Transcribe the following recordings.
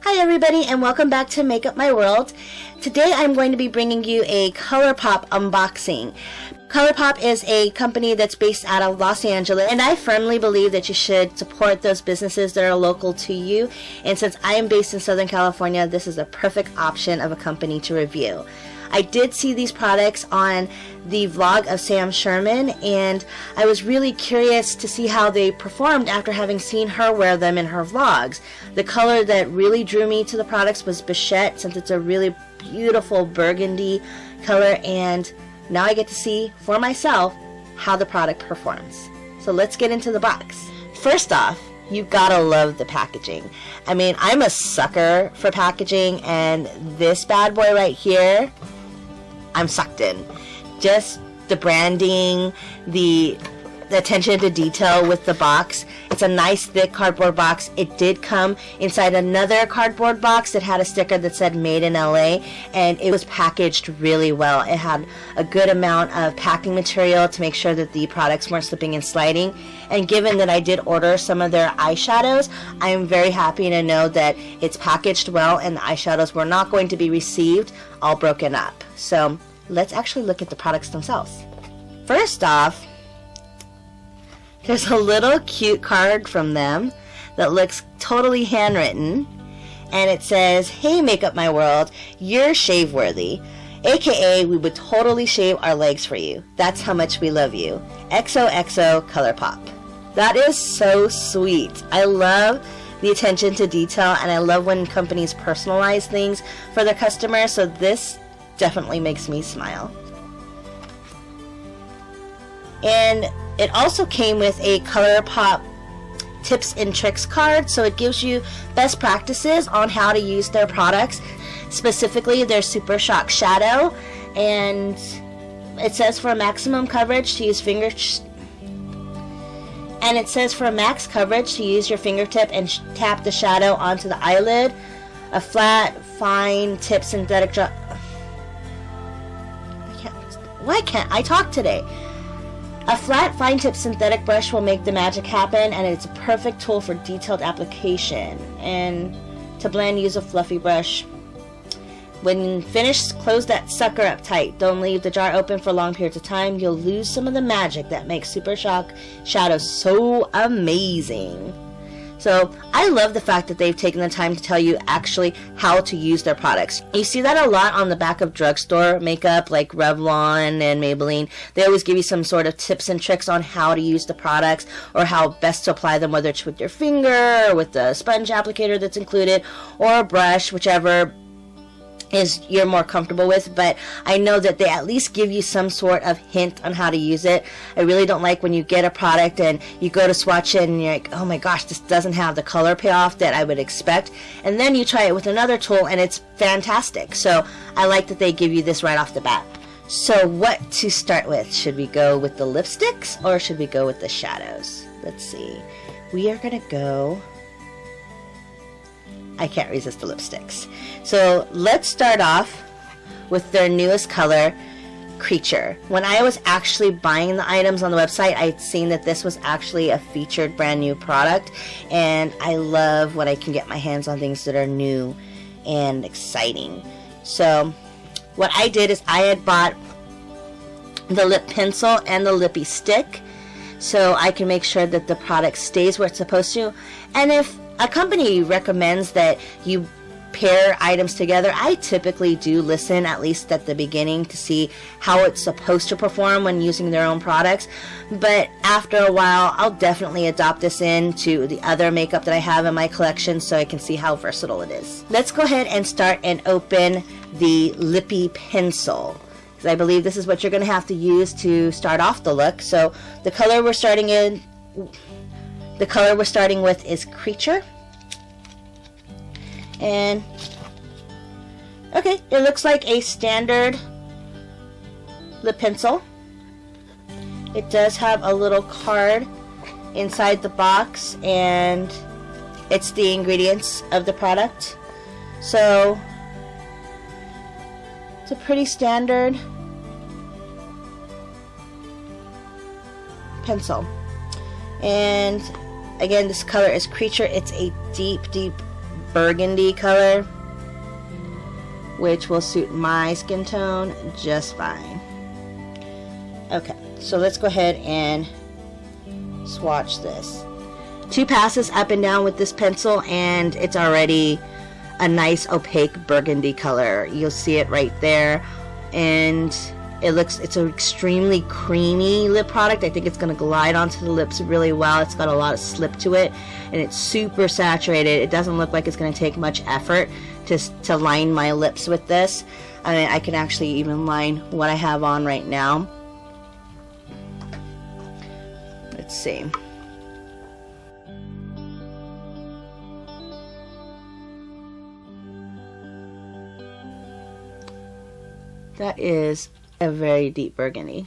Hi everybody, and welcome back to Makeup My World. Today I'm going to be bringing you a ColourPop unboxing. ColourPop is a company that's based out of Los Angeles, and I firmly believe that you should support those businesses that are local to you. And since I am based in Southern California, this is a perfect option of a company to review. I did see these products on the vlog of Sam Sherman, and I was really curious to see how they performed after having seen her wear them in her vlogs. The color that really drew me to the products was Bichette, since it's a really beautiful burgundy color, and now I get to see for myself how the product performs. So let's get into the box. First off, you gotta love the packaging. I mean, I'm a sucker for packaging, and this bad boy right here, I'm sucked in. Just the branding, the attention to detail with the box. It's a nice thick cardboard box. It did come inside another cardboard box that had a sticker that said Made in LA, and it was packaged really well. It had a good amount of packing material to make sure that the products weren't slipping and sliding. And given that I did order some of their eyeshadows, I am very happy to know that it's packaged well and the eyeshadows were not going to be received all broken up. So let's actually look at the products themselves. First off, there's a little cute card from them that looks totally handwritten, and it says, "Hey Makeup My World, you're shave worthy. AKA, we would totally shave our legs for you. That's how much we love you. XOXO ColourPop." That is so sweet. I love the attention to detail, and I love when companies personalize things for their customers, so this definitely makes me smile. And it also came with a ColourPop tips and tricks card, so it gives you best practices on how to use their products, specifically their Super Shock Shadow. And it says for maximum coverage to use max coverage to use your fingertip and tap the shadow onto the eyelid. A flat, fine tip synthetic drop. Why can't I talk today? A flat, fine-tip synthetic brush will make the magic happen, and it's a perfect tool for detailed application. And to blend, use a fluffy brush. When finished, close that sucker up tight. Don't leave the jar open for long periods of time. You'll lose some of the magic that makes Super Shock Shadow so amazing. So I love the fact that they've taken the time to tell you actually how to use their products. You see that a lot on the back of drugstore makeup like Revlon and Maybelline. They always give you some sort of tips and tricks on how to use the products or how best to apply them, whether it's with your finger or with the sponge applicator that's included or a brush, whichever is you're more comfortable with. But I know that they at least give you some sort of hint on how to use it. I really don't like when you get a product and you go to swatch it and you're like, oh my gosh, this doesn't have the color payoff that I would expect, and then you try it with another tool and it's fantastic. So I like that they give you this right off the bat. So what to start with? Should we go with the lipsticks or should we go with the shadows? Let's see. We are gonna go, I can't resist the lipsticks. So let's start off with their newest color, Creature. When I was actually buying the items on the website, I'd seen that this was actually a featured brand new product, and I love when I can get my hands on things that are new and exciting. So what I did is I had bought the lip pencil and the lippy stick, so I can make sure that the product stays where it's supposed to. And if a company recommends that you pair items together, I typically do listen, at least at the beginning, to see how it's supposed to perform when using their own products. But after a while, I'll definitely adopt this into the other makeup that I have in my collection so I can see how versatile it is. Let's go ahead and start and open the lippy pencil, because I believe this is what you're going to have to use to start off the look. So the color we're starting with is Creature. And okay, it looks like a standard lip pencil. It does have a little card inside the box, and it's the ingredients of the product. So it's a pretty standard pencil. And again, this color is Creature. It's a deep burgundy color, which will suit my skin tone just fine. Okay, so let's go ahead and swatch this. 2 passes up and down with this pencil and it's already a nice opaque burgundy color. You'll see it right there, and it's an extremely creamy lip product. I think it's going to glide onto the lips really well. It's got a lot of slip to it and it's super saturated. It doesn't look like it's going to take much effort to line my lips with this. I mean, I can actually even line what I have on right now. Let's see. That is a very deep burgundy.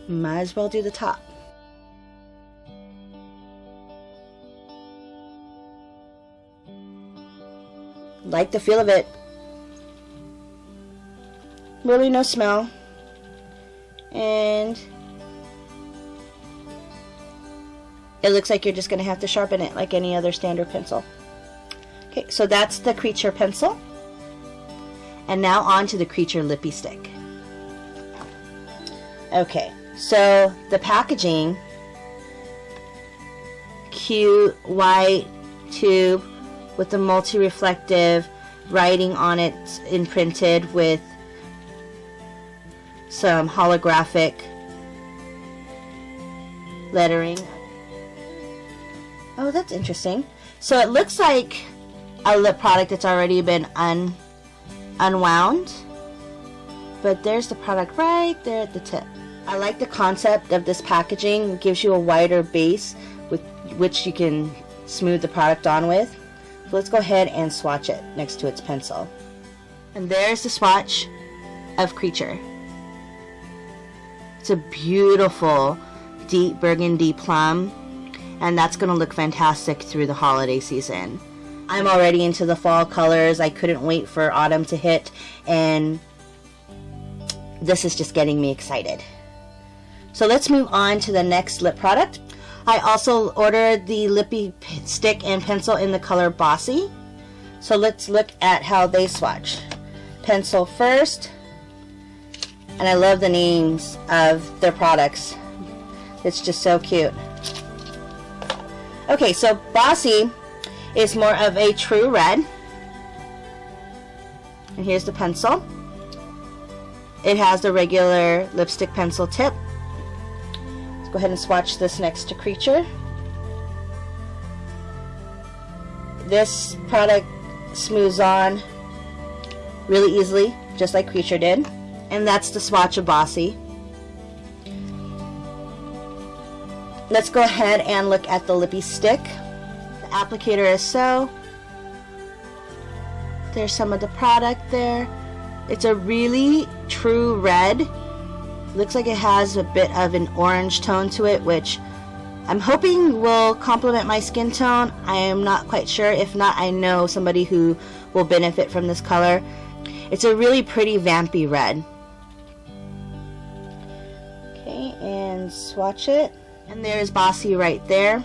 Might as well do the top. Like the feel of it. Really no smell. And it looks like you're just going to have to sharpen it like any other standard pencil. Okay, so that's the Creature pencil. And now on to the Creature lippy stick. Okay, so the packaging, cute white tube with the multi-reflective writing on it imprinted with some holographic lettering. Oh, that's interesting. So it looks like a lip product that's already been unwound, but there's the product right there at the tip. I like the concept of this packaging. It gives you a wider base with which you can smooth the product on with. So let's go ahead and swatch it next to its pencil. And there's the swatch of Creature. It's a beautiful deep burgundy plum, and that's going to look fantastic through the holiday season. I'm already into the fall colors. I couldn't wait for autumn to hit, and this is just getting me excited. So let's move on to the next lip product. I also ordered the lippy stick and pencil in the color Bossy. So let's look at how they swatch. Pencil first, and I love the names of their products. It's just so cute. Okay, so Bossy is more of a true red. And here's the pencil. It has the regular lipstick pencil tip. Let's go ahead and swatch this next to Creature. This product smooths on really easily, just like Creature did. And that's the swatch of Bossy. Let's go ahead and look at the lippy stick. The applicator is so. There's some of the product there. It's a really true red. Looks like it has a bit of an orange tone to it, which I'm hoping will complement my skin tone. I am not quite sure. If not, I know somebody who will benefit from this color. It's a really pretty vampy red. Okay, and swatch it. And there's Bossy right there.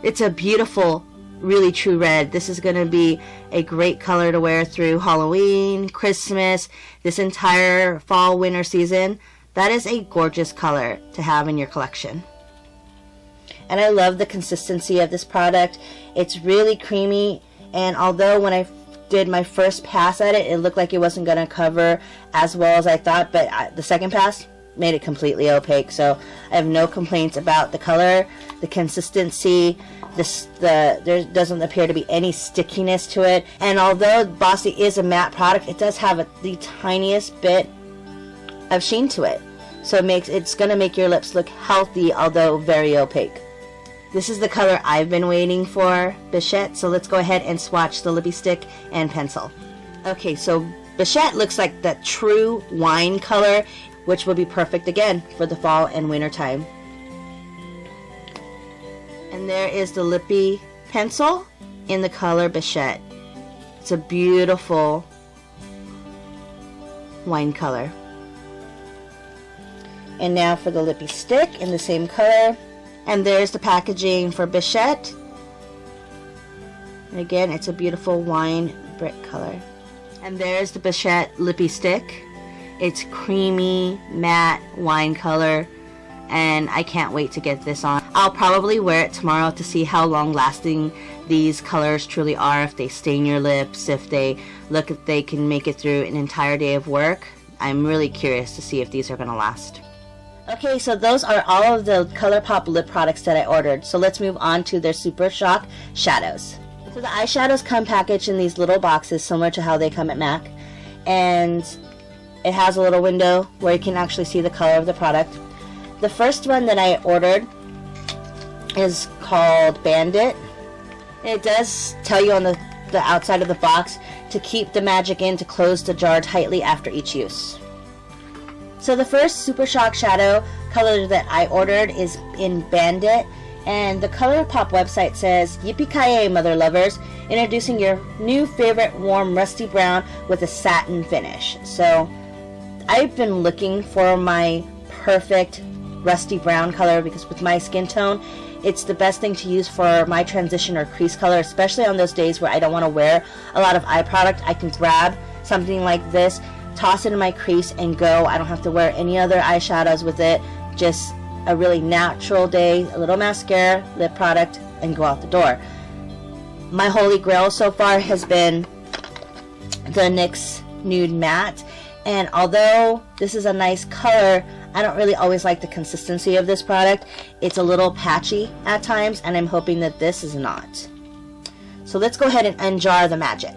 It's a beautiful, really true red. This is going to be a great color to wear through Halloween, Christmas, this entire fall winter season. That is a gorgeous color to have in your collection. And I love the consistency of this product. It's really creamy, and although when I did my first pass at it, it looked like it wasn't going to cover as well as I thought, but the second pass made it completely opaque. So I have no complaints about the color, the consistency. There doesn't appear to be any stickiness to it, and although Bossy is a matte product, it does have the tiniest bit of sheen to it, so it's going to make your lips look healthy, although very opaque. This is the color I've been waiting for, Bichette. So let's go ahead and swatch the lippy stick and pencil. Okay, so Bichette looks like that true wine color, which will be perfect again for the fall and winter time. And there is the lippy pencil in the color Bichette. It's a beautiful wine color. And now for the lippy stick in the same color. And there's the packaging for Bichette. And again, it's a beautiful wine brick color. And there's the Bichette Lippy Stick. It's creamy, matte wine color. And I can't wait to get this on. I'll probably wear it tomorrow to see how long lasting these colors truly are, if they stain your lips, if they look if they can make it through an entire day of work. I'm really curious to see if these are going to last. Okay, so those are all of the ColourPop lip products that I ordered. So let's move on to their Super Shock shadows. So the eyeshadows come packaged in these little boxes similar to how they come at MAC. And it has a little window where you can actually see the color of the product. The first one that I ordered is called Bandit. And it does tell you on the outside of the box to keep the magic in, to close the jar tightly after each use. So the first Super Shock shadow color that I ordered is in Bandit. And the ColourPop website says, "Yippee-ki-yay, mother lovers, introducing your new favorite warm rusty brown with a satin finish." So I've been looking for my perfect rusty brown color because with my skin tone, it's the best thing to use for my transition or crease color, especially on those days where I don't want to wear a lot of eye product. I can grab something like this, toss it in my crease, and go. I don't have to wear any other eyeshadows with it. Just a really natural day, a little mascara, lip product, and go out the door. My holy grail so far has been the NYX Nude Matte. And although this is a nice color, I don't really always like the consistency of this product. It's a little patchy at times, and I'm hoping that this is not. So let's go ahead and unjar the magic.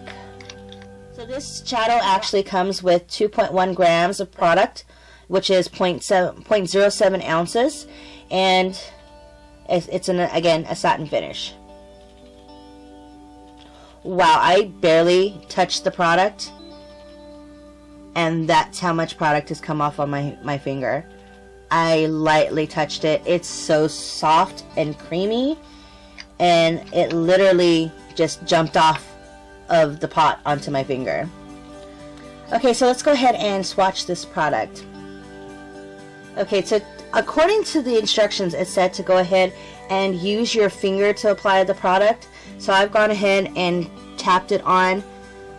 So this shadow actually comes with 2.1 grams of product, which is 0.07 ounces, and it's again a satin finish. Wow, I barely touched the product, and that's how much product has come off on my finger. I lightly touched it. It's so soft and creamy, and it literally just jumped off of the pot onto my finger. Okay, so let's go ahead and swatch this product. Okay, so according to the instructions, it said to go ahead and use your finger to apply the product. So I've gone ahead and tapped it on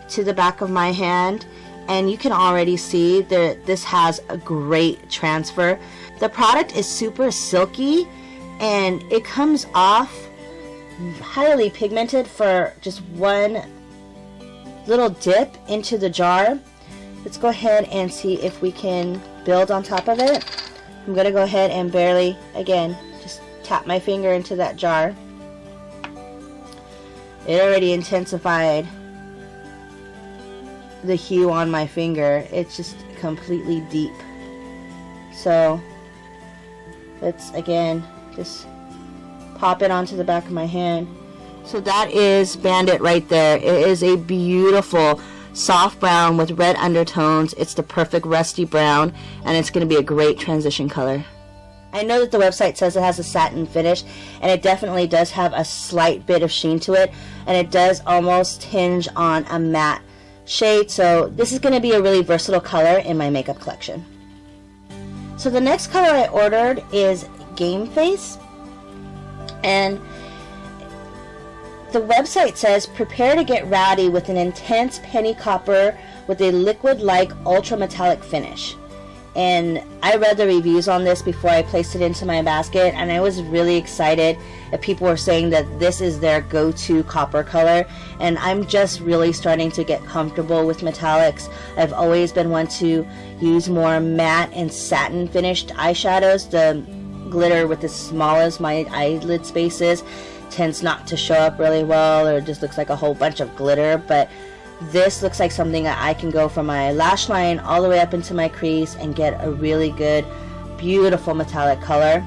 to the back of my hand, and you can already see that this has a great transfer. The product is super silky, and it comes off highly pigmented for just one little dip into the jar. Let's go ahead and see if we can build on top of it. I'm going to go ahead and barely, again, just tap my finger into that jar. It already intensified the hue on my finger. It's just completely deep. So let's again just pop it onto the back of my hand. So that is Bandit right there. It is a beautiful soft brown with red undertones. It's the perfect rusty brown, and it's going to be a great transition color. I know that the website says it has a satin finish, and it definitely does have a slight bit of sheen to it, and it does almost hinge on a matte shade, so this is going to be a really versatile color in my makeup collection. So the next color I ordered is Game Face, and the website says, "Prepare to get rowdy with an intense penny copper with a liquid-like ultra-metallic finish." And I read the reviews on this before I placed it into my basket, and I was really excited that people were saying that this is their go-to copper color. And I'm just really starting to get comfortable with metallics. I've always been one to use more matte and satin finished eyeshadows. The glitter with as small as my eyelid spaces tends not to show up really well, or just looks like a whole bunch of glitter, but this looks like something that I can go from my lash line all the way up into my crease and get a really good, beautiful metallic color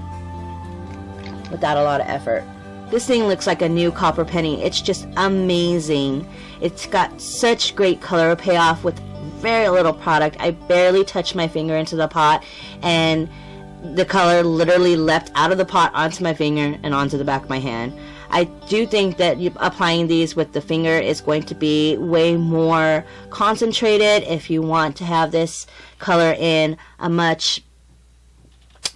without a lot of effort. This thing looks like a new copper penny. It's just amazing. It's got such great color payoff with very little product. I barely touched my finger into the pot, and the color literally leapt out of the pot onto my finger and onto the back of my hand. I do think that applying these with the finger is going to be way more concentrated if you want to have this color in a much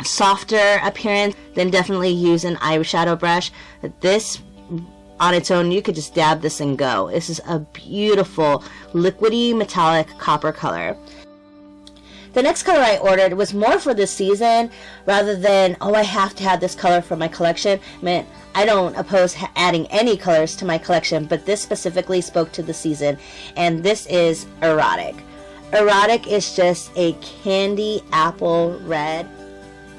softer appearance, then definitely use an eyeshadow brush. This on its own, you could just dab this and go. This is a beautiful liquidy metallic copper color. The next color I ordered was more for this season rather than, oh, I have to have this color for my collection. I mean, I don't oppose adding any colors to my collection, but this specifically spoke to the season, and this is Erotic. Erotic is just a candy apple red.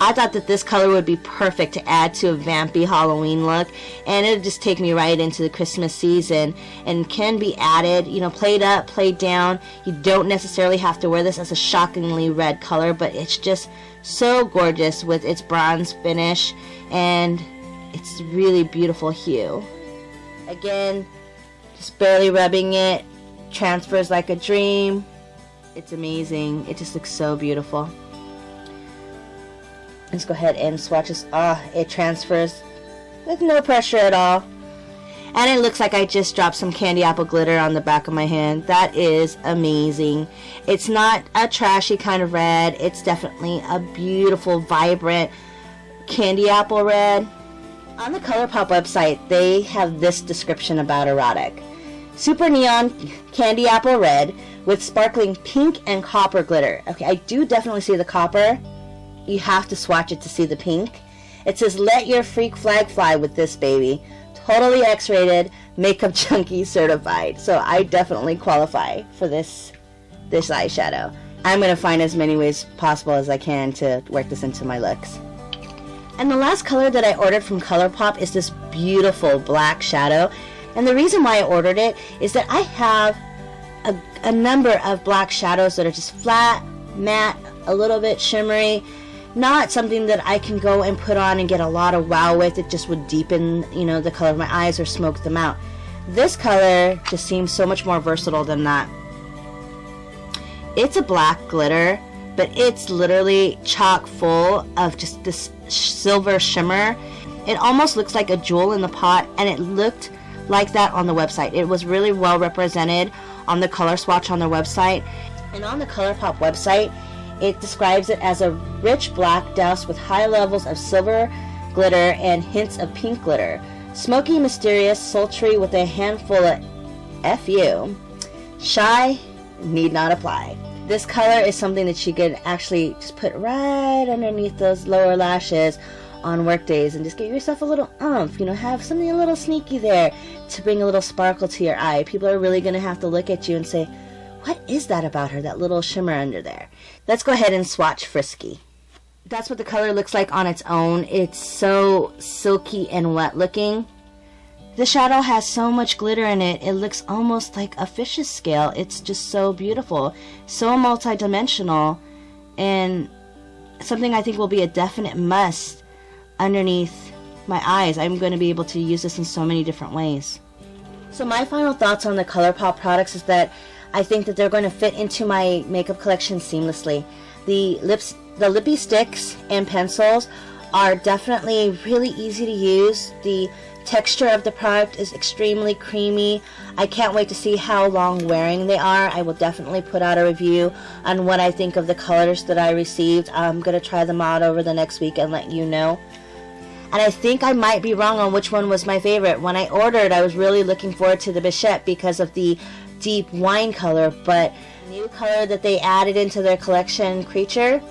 I thought that this color would be perfect to add to a vampy Halloween look, and it would just take me right into the Christmas season, and can be added, you know, played up, played down. You don't necessarily have to wear this as a shockingly red color, but it's just so gorgeous with its bronze finish, and it's really beautiful hue. Again, just barely rubbing it, transfers like a dream. It's amazing. It just looks so beautiful. Let's go ahead and swatch this. It transfers with no pressure at all. And it looks like I just dropped some candy apple glitter on the back of my hand. That is amazing. It's not a trashy kind of red. It's definitely a beautiful, vibrant candy apple red. On the ColourPop website, they have this description about Erotic. Super neon candy apple red with sparkling pink and copper glitter. Okay, I do definitely see the copper. You have to swatch it to see the pink. It says, let your freak flag fly with this baby. Totally X-rated, makeup junkie certified. So I definitely qualify for this eyeshadow. I'm going to find as many ways possible as I can to work this into my looks. And the last color that I ordered from ColourPop is this beautiful black shadow. And the reason why I ordered it is that I have a number of black shadows that are just flat, matte, a little bit shimmery. Not something that I can go and put on and get a lot of wow with. It just would deepen, you know, the color of my eyes or smoke them out. This color just seems so much more versatile than that. It's a black glitter, but it's literally chock full of just this silver shimmer. It almost looks like a jewel in the pot, and it looked like that on the website. It was really well represented on the color swatch on their website. And on the ColourPop website, it describes it as a rich black doused with high levels of silver glitter and hints of pink glitter. Smoky, mysterious, sultry with a handful of FU. Shy, need not apply. This color is something that you could actually just put right underneath those lower lashes on work days and just give yourself a little oomph, you know, have something a little sneaky there to bring a little sparkle to your eye. People are really going to have to look at you and say, what is that about her, that little shimmer under there? Let's go ahead and swatch Frisky. That's what the color looks like on its own. It's so silky and wet looking. The shadow has so much glitter in it, it looks almost like a fish's scale. It's just so beautiful, so multi-dimensional, and something I think will be a definite must underneath my eyes. I'm going to be able to use this in so many different ways. So my final thoughts on the ColourPop products is that I think that they're going to fit into my makeup collection seamlessly. The lippy sticks and pencils are definitely really easy to use. The texture of the product is extremely creamy. I can't wait to see how long wearing they are. I will definitely put out a review on what I think of the colors that I received. I'm going to try them out over the next week and let you know. And I think I might be wrong on which one was my favorite. When I ordered, I was really looking forward to the Bichette because of the deep wine color, but the new color that they added into their collection, Creature,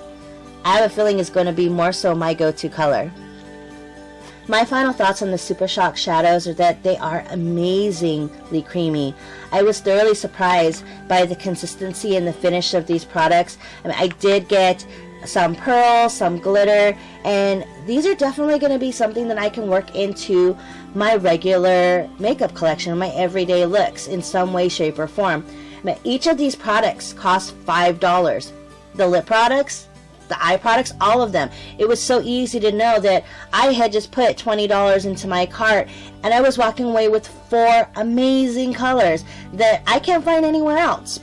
I have a feeling is going to be more so my go-to color. My final thoughts on the Super Shock shadows are that they are amazingly creamy. I was thoroughly surprised by the consistency and the finish of these products. I mean, I did get some pearl, some glitter, and these are definitely going to be something that I can work into my regular makeup collection, my everyday looks in some way, shape, or form. Each of these products cost $5. The lip products, the eye products, all of them. It was so easy to know that I had just put $20 into my cart, and I was walking away with 4 amazing colors that I can't find anywhere else.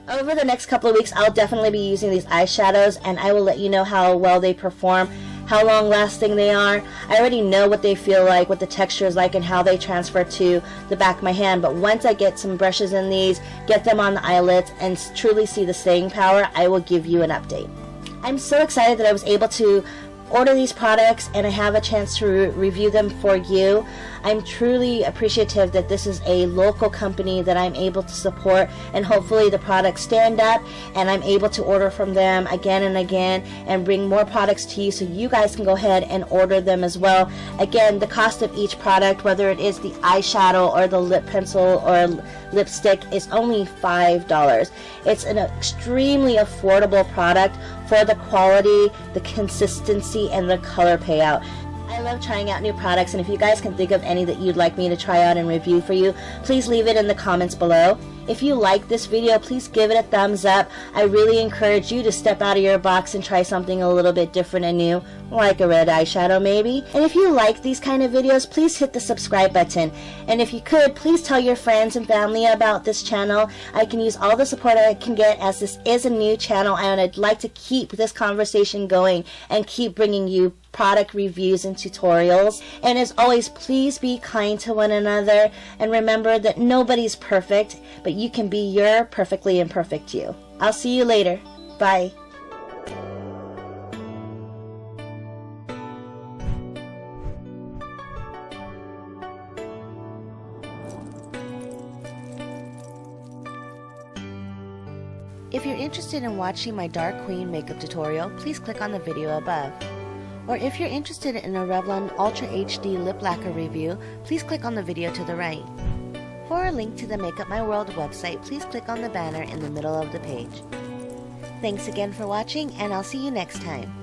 Over the next couple of weeks, I'll definitely be using these eyeshadows, and I will let you know how well they perform, how long lasting they are. I already know what they feel like, what the texture is like, and how they transfer to the back of my hand. But once I get some brushes in these, get them on the eyelids, and truly see the staying power, I will give you an update. I'm so excited that I was able to order these products and I have a chance to review them for you, I'm truly appreciative that this is a local company that I'm able to support, and hopefully the products stand up and I'm able to order from them again and again and bring more products to you so you guys can go ahead and order them as well. Again, the cost of each product, whether it is the eyeshadow or the lip pencil or lipstick, is only $5. It's an extremely affordable product for the quality, the consistency, and the color payout. I love trying out new products, and if you guys can think of any that you'd like me to try out and review for you, please leave it in the comments below. If you like this video, please give it a thumbs up. I really encourage you to step out of your box and try something a little bit different and new, like a red eyeshadow maybe. And if you like these kind of videos, please hit the subscribe button. And if you could, please tell your friends and family about this channel. I can use all the support I can get, as this is a new channel and I'd like to keep this conversation going and keep bringing you product reviews and tutorials. And as always, please be kind to one another and remember that nobody's perfect, but you can be your perfectly imperfect you. I'll see you later. Bye. If you're interested in watching my Dark Queen makeup tutorial, please click on the video above. Or if you're interested in a Revlon Ultra HD lip lacquer review, please click on the video to the right. For a link to the Make Up My World website, please click on the banner in the middle of the page. Thanks again for watching, and I'll see you next time.